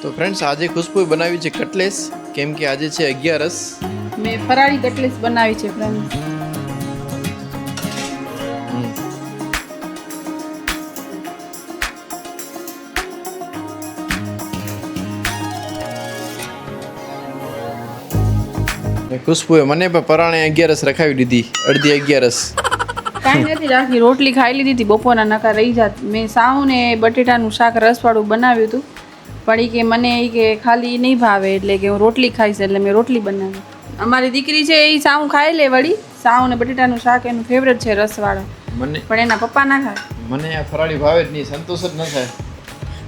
તો ફ્રેન્ડ્સ આજે ખુશ્બુ બનાવી છે કટલેસ કેમ કે આજે છે 11 મેં ફરાળી કટલેસ બનાવી છે ફ્રેન્ડ્સ. ખુશ્બુએ મને પણ પરાણે 11 રખાવી દીધી, અડધી 11. કાંઈ નથી રાખી, રોટલી ખાઈ લીધી હતી બપોરના, નકા રહી જાત. મેં સાવ ને બટેટાનું શાક રસવાળું બનાવ્યું હતું, પણ એ કે મને એ કે ખાલી નહીં ભાવે એટલે કે હું રોટલી ખાઈશ, એટલે મેં રોટલી બનાવી. અમારી દીકરી છે એ સાવ ખાઈ લે વળી, સાવ ને બટેટાનું શાક એનું ફેવરેટ છે રસવાળા, પણ એના પપ્પા ના ખાય. મને આ ફરાળી ભાવે જ નહીં, સંતોષ જ ન થાય.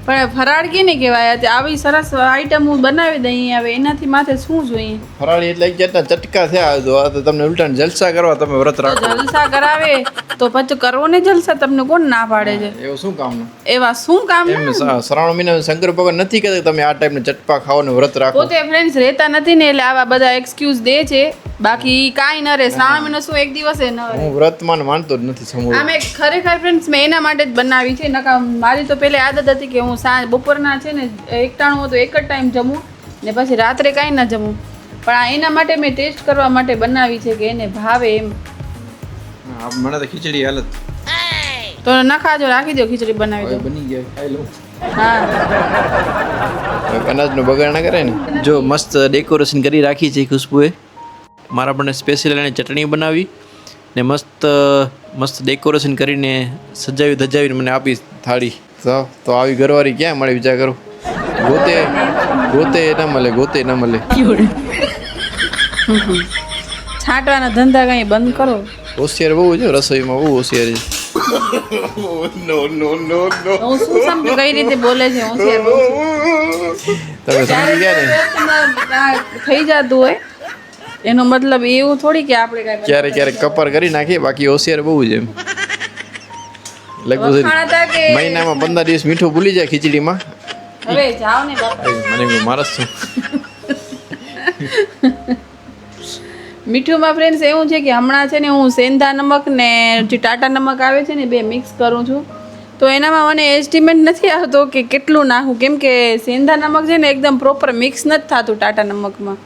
પણ ફરાળ કેને કહેવાય? આવી સરસ આઈટમ હું બનાવી દઈ, હવે એનાથી માથે શું જોઈએ? ફરાળી એટલે કેટલા ચટકા થયા, તો તમને ઉલટા જલસા કરવા તમે વ્રત રાખો. જલસા કરાવે તો પછી કરવો ને જલસા, તમને કોણ ના પાડે છે? એવું શું કામનું? એવા શું કામ? એમ શ્રાવણ મહિના શંકર ભગવાન નથી કહેતા તમે આ ટાઈપના ચટપા ખાઓ ને વ્રત રાખો. પોતે ફ્રેન્ડ્સ રહેતા નથી ને એટલે આવા બધા એક્સક્યુઝ દે છે, બાકી કાંઈ ન રહે. શ્રાવણ મહિનો શું એક દિવસે ન રહે. હું વ્રતમાં માનતો જ નથી સમૂહ. આમે ખરેખર ફ્રેન્ડ્સ મેં એના માટે જ બનાવી છે, નકા મારી તો પહેલે આદત હતી કે હું સાંજ બપોરના છે ને એકટાણું તો એક જ ટાઈમ જમું ને પછી રાત્રે કાંઈ ના જમું, પણ આ એના માટે મેં ટેસ્ટ કરવા માટે બનાવી છે કે એને ભાવે એમ. મને તો ખીચડી હાલત તો ના ખાજો, રાખી દો, ખીચડી બનાવી દો. બની ગયા, ખાઈ લઉં. હા, અનાજનો બગાડ ના કરે ને. જો મસ્ત ડેકોરેશન કરી રાખી છે ખુશ્બુએ. મારા પણ સ્પેશિયલ એને ચટણી બનાવી ને મસ્ત મસ્ત ડેકોરેશન કરીને સજાવી ધજાવીને મને આપી થાળી. તો આવી ઘરવાળી ક્યાં મળે વિચાર કરો. ગોતે ના મળે, ગોતે ના મળે. છાંટવાના ધંધા કઈ બંધ કરો. હોશિયાર બહુ છે રસોઈમાં, બહુ હોશિયાર છે. હું શું સમજુ કઈ રીતે બોલે છે? હોશિયાર બહુ છે. તમે સમજી ગયા ને. થઈ જતું હોય એનો મતલબ એવું થોડી કે આપણે કઈ ક્યારેક ક્યારેક કપાર કરી નાખીએ, બાકી હોશિયાર બહુ છે એમ. લગભગ મહિનામાં 15 દિવસ મીઠું ભૂલી જાય ખીચડીમાં. હવે જાઓ ને બાપા. મને મારસ છું. મીઠુંમાં ફ્રેન્ડ્સ એવું છે કે હમણાં છે ને હું સેંધા નમક ને જે ટાટા નમક આવે છે ને બે મિક્સ કરું છું, તો એનામાં મને એસ્ટિમેટ નથી આવતો કે કેટલું નાખું, કેમ કે સેંધા નમક છે ને એકદમ પ્રોપર મિક્સ નથી થતું ટાટા નમકમાં.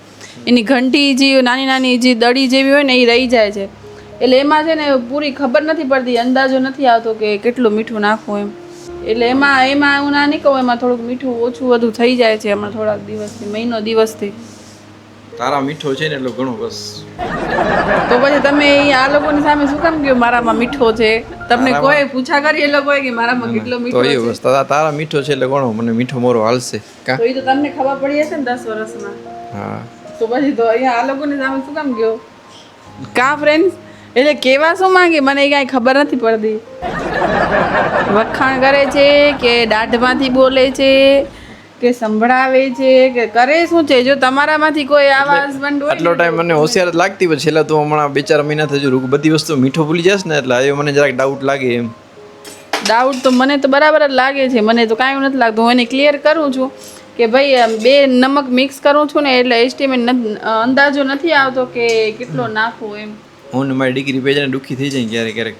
એની ઘંટી જે નાની નાની જે દડી જેવી હોય ને એ રહી જાય છે, એટલે એમાં છે ને પૂરી ખબર નથી પડતી, અંદાજો નથી આવતો કે કેટલું મીઠું નાખવું એમ. એટલે એમાં હું ના નહીં કહું, એમાં થોડુંક મીઠું ઓછું વધુ થઈ જાય છે હમણાં થોડાક દિવસથી, મહિનો દિવસથી. તારા મીઠો છે ને એટલો ઘણો બસ. તો પછી તમે આ લોકોની સામે શું કામ કહો મારામાં મીઠો છે? તમને કોઈ પૂછા કરી એ લોકોએ કે મારામાં કેટલો મીઠો છે? તો એ બસ તારા મીઠો છે એટલે ઘણો, મને મીઠો મોરો હાલશે. કા તો એ તો તમને ખબર પડી હશે ને 10 વર્ષમાં. હા, તો પછી તો અહીંયા આ લોકોની સામે શું કામ કહો? કા ફ્રેન્ડ્સ? એટલે કેવા શું માંગે મને કાંઈ ખબર નથી પડતી. વખાણ કરે છે કે દાઢમાંથી બોલે છે કે સંભળાવે છે કે કરે શું છે? જો તમારામાંથી કોઈ આવા હસબન્ડ હોય આટલો ટાઈમ મને હોશિયાર જ લાગતી, પછી છેલ્લા તું હમણાં 2-4 મહિના થયું બધી વસ્તુ મીઠો ભૂલી જશ ને, એટલે હવે મને જરાક ડાઉટ લાગે એમ. ડાઉટ તો મને તો બરાબર જ લાગે છે, મને તો કાંઈ નથી લાગતું. હું એને ક્લિયર કરું છું કે ભાઈ બે નમક મિક્સ કરું છું ને એટલે એસ્ટિમેટ અંદાજો નથી આવતો કે કેટલો નાખવું એમ. હું ને મારી દીકરી બે જણા દુઃખી થઈ જાય ક્યારેક ક્યારેક.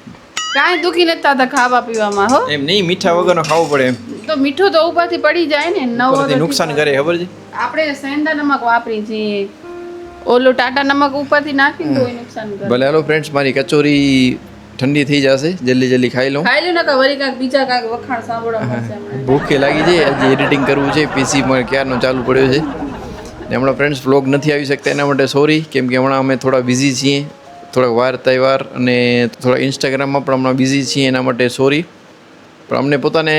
કાંઈ દુઃખી નથી થતા ખાવા પીવામાં. હો એમ નહીં, મીઠા વગરનો ખાવું પડે એમ. તો મીઠું તો ઉપરથી પડી જાય ને, નવો નુકસાન કરે ખબર છે. આપણે સેંધા નમક વાપરી છીએ, ઓલું ટાટા નમક ઉપરથી નાખીને તો નુકસાન કરે. ભલે હાલો ફ્રેન્ડ્સ, મારી કચોરી ઠંડી થઈ જશે, જલ્દી જલ્દી ખાઈ લઉં. ખાઈ લો ને, વળી કાંઈક બીજા કાંઈક વખાણ સાંભળવા મળશે હમણાં. ભૂખે લાગી છે, હજી એડિટિંગ કરવું છે, પીસીમાં ક્યારનો ચાલુ પડ્યો છે ને હમણાં ફ્રેન્ડ્સ વ્લોગ નથી આવી શકતા, એના માટે સોરી, કેમ કે હમણાં અમે થોડા બિઝી છીએ, થોડાક વાર તહેવાર અને થોડા ઇન્સ્ટાગ્રામમાં પણ હમણાં બિઝી છીએ, એના માટે સોરી. પણ અમને પોતાને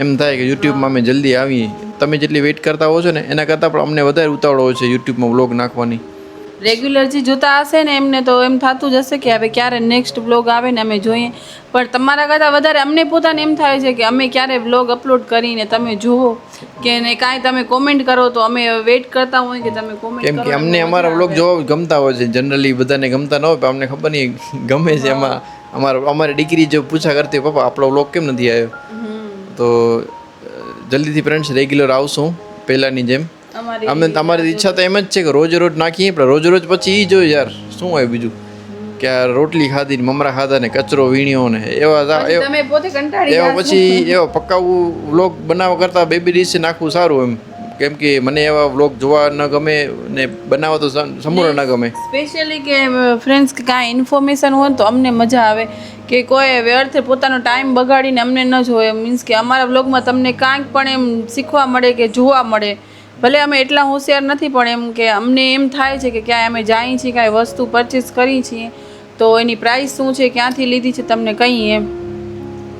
એમ થાય કે યુટ્યુબમાં અમે જલ્દી આવીએ. તમે જેટલી વેઇટ કરતા હો છો ને એના કરતાં પણ અમને વધારે ઉતાવળ હોય છે યુટ્યુબમાં વ્લોગ નાખવાની. રેગ્યુલર જે જોતા હશે ને એમને તો એમ થતું જ હશે કે હવે ક્યારે નેક્સ્ટ વ્લોગ આવે ને અમે જોઈએ, પણ તમારા કરતાં વધારે અમને પોતાને એમ થાય છે કે અમે ક્યારે વ્લોગ અપલોડ કરીને તમે જુઓ કે ને કાંઈ તમે કોમેન્ટ કરો, તો અમે વેઇટ કરતા હોય કે તમે કોમેન્ટ કરો. કેમ કે અમને અમારા વ્લોગ જોવા ગમતા હોય છે, જનરલી બધાને ગમતા ન હોય, પણ અમને ખબર નહીં ગમે છે. એમાં અમારી દીકરી જો પૂછા કરતી પપ્પા આપણો વ્લોગ કેમ નથી આવ્યો, તો જલ્દીથી ફ્રેન્ડ્સ રેગ્યુલર આવશું પહેલાંની જેમ. અમે તમારી ઈચ્છા તો એમ જ છે કે રોજ રોજ નાખીએ, પણ રોજ રોજ પછી એ જો યાર શું હોય બીજું કે આ રોટલી ખાધી ને મમરા ખાધા ને કચરો વીણ્યો ને એવા પછી એવા પકાવવું વ્લોગ બનાવવા કરતાં બેબી ડીશ નાખવું સારું એમ, કેમ કે મને એવા વ્લોગ જોવા ન ગમે ને બનાવવા તો સંપૂર્ણ ન ગમે. સ્પેશિયલી કે ફ્રેન્ડ્સ કે કાંઈ ઇન્ફોર્મેશન હોય ને તો અમને મજા આવે કે કોઈ વ્યર્થ પોતાનો ટાઈમ બગાડીને અમને ન જોવે. મીન્સ કે અમારા વ્લોગમાં તમને કાંઈક પણ એમ શીખવા મળે કે જોવા મળે. ભલે અમે એટલા હોશિયાર નથી પણ એમ કે અમને એમ થાય છે કે ક્યાંય અમે જઈએ છીએ કાંઈ વસ્તુ પરચેસ કરી છીએ તો એની પ્રાઇસ શું છે ક્યાંથી લીધી છે તમને કહીએ એમ.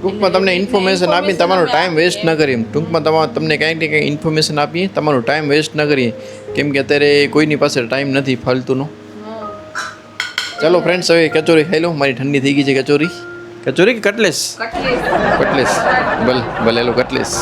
ટૂંકમાં તમને ઇન્ફોર્મેશન આપીને તમારો ટાઈમ વેસ્ટ ન કરીએ. ટૂંકમાં તમને કંઈક ને કંઈક ઇન્ફોર્મેશન આપીએ, તમારો ટાઈમ વેસ્ટ ન કરીએ, કેમ કે અત્યારે કોઈની પાસે ટાઈમ નથી ફાલતુનો. ચાલો ફ્રેન્ડ્સ, હવે કચોરી ખાઈ લો. મારી ઠંડી થઈ ગઈ છે કચોરી. કચોરી કે કટલેસ? કટલેસ. ભલે ભલે લો કટલેસ.